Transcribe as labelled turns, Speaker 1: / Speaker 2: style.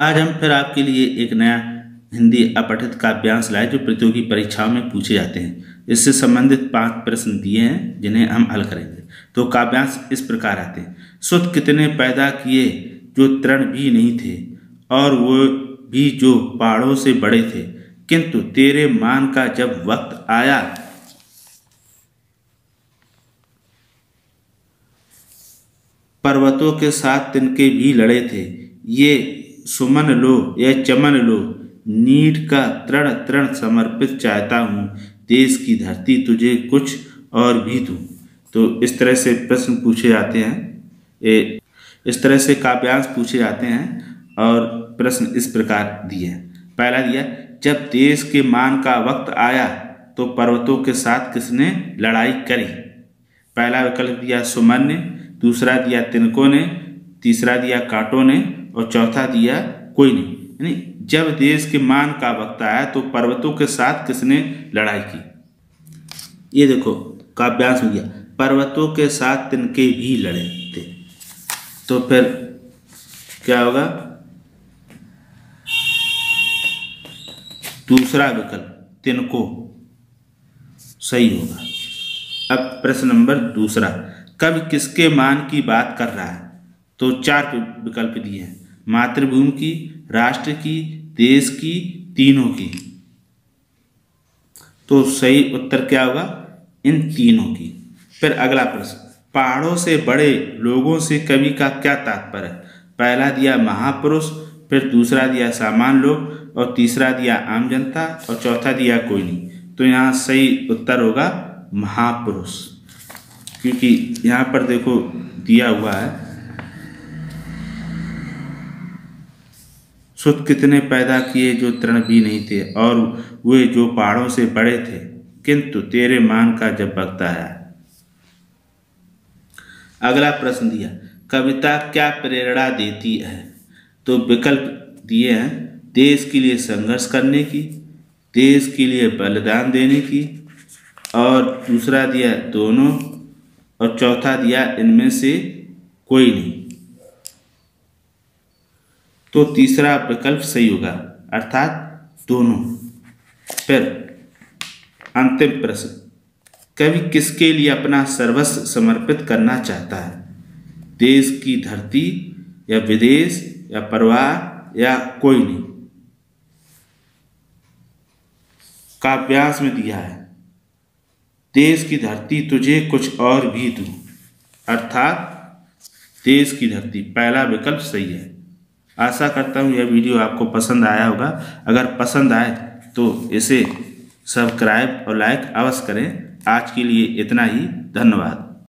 Speaker 1: आज हम फिर आपके लिए एक नया हिंदी अपठित काव्यांश लाए जो प्रतियोगी परीक्षाओं में पूछे जाते हैं। इससे संबंधित 5 प्रश्न दिए हैं जिन्हें हम हल करेंगे। तो काव्यांश इस प्रकार आते हैं। सुत कितने पैदा किए जो तृण भी नहीं थे, और वो भी जो पहाड़ों से बड़े थे, किंतु तेरे मान का जब वक्त आया पर्वतों के साथ तिनके भी लड़े थे। ये सुमन लो या चमन लो, नीड का तृण तृण समर्पित चाहता हूँ, देश की धरती तुझे कुछ और भी दूँ। तो इस तरह से प्रश्न पूछे जाते हैं, इस तरह से काव्यांश पूछे जाते हैं और प्रश्न इस प्रकार दिए हैं। पहला दिया, जब देश के मान का वक्त आया तो पर्वतों के साथ किसने लड़ाई करी। पहला विकल्प दिया सुमन ने, दूसरा दिया तिनकों ने, तीसरा दिया कांटों ने और चौथा दिया कोई नहीं। यानी जब देश के मान का वक्त आया तो पर्वतों के साथ किसने लड़ाई की। ये देखो काव्यांश में दिया पर्वतों के साथ तिनके भी लड़े थे। तो फिर क्या होगा, दूसरा विकल्प तिनको सही होगा। अब प्रश्न नंबर दूसरा, कवि किसके मान की बात कर रहा है। तो 4 विकल्प दिए हैं, मातृभूमि की, राष्ट्र की, देश की, तीनों की। तो सही उत्तर क्या होगा, इन तीनों की। फिर अगला प्रश्न, पहाड़ों से बड़े लोगों से कवि का क्या तात्पर्य है। पहला दिया महापुरुष, फिर दूसरा दिया सामान्य लोग और तीसरा दिया आम जनता और चौथा दिया कोई नहीं। तो यहाँ सही उत्तर होगा महापुरुष, क्योंकि यहाँ पर देखो दिया हुआ है सुत कितने पैदा किए जो तृण भी नहीं थे, और वे जो पहाड़ों से बड़े थे, किंतु तेरे मान का जब वक्त आया। अगला प्रश्न दिया, कविता क्या प्रेरणा देती है। तो विकल्प दिए हैं, देश के लिए संघर्ष करने की, देश के लिए बलिदान देने की, और दूसरा दिया दोनों, और चौथा दिया इनमें से कोई नहीं। तो तीसरा विकल्प सही होगा, अर्थात दोनों। फिर अंतिम प्रश्न, कवि किसके लिए अपना सर्वस्व समर्पित करना चाहता है। देश की धरती या विदेश या परिवार या कोई नहीं। काव्यांश में दिया है देश की धरती तुझे कुछ और भी दूं, अर्थात देश की धरती। पहला विकल्प सही है। आशा करता हूँ यह वीडियो आपको पसंद आया होगा। अगर पसंद आए तो इसे सब्सक्राइब और लाइक अवश्य करें। आज के लिए इतना ही, धन्यवाद।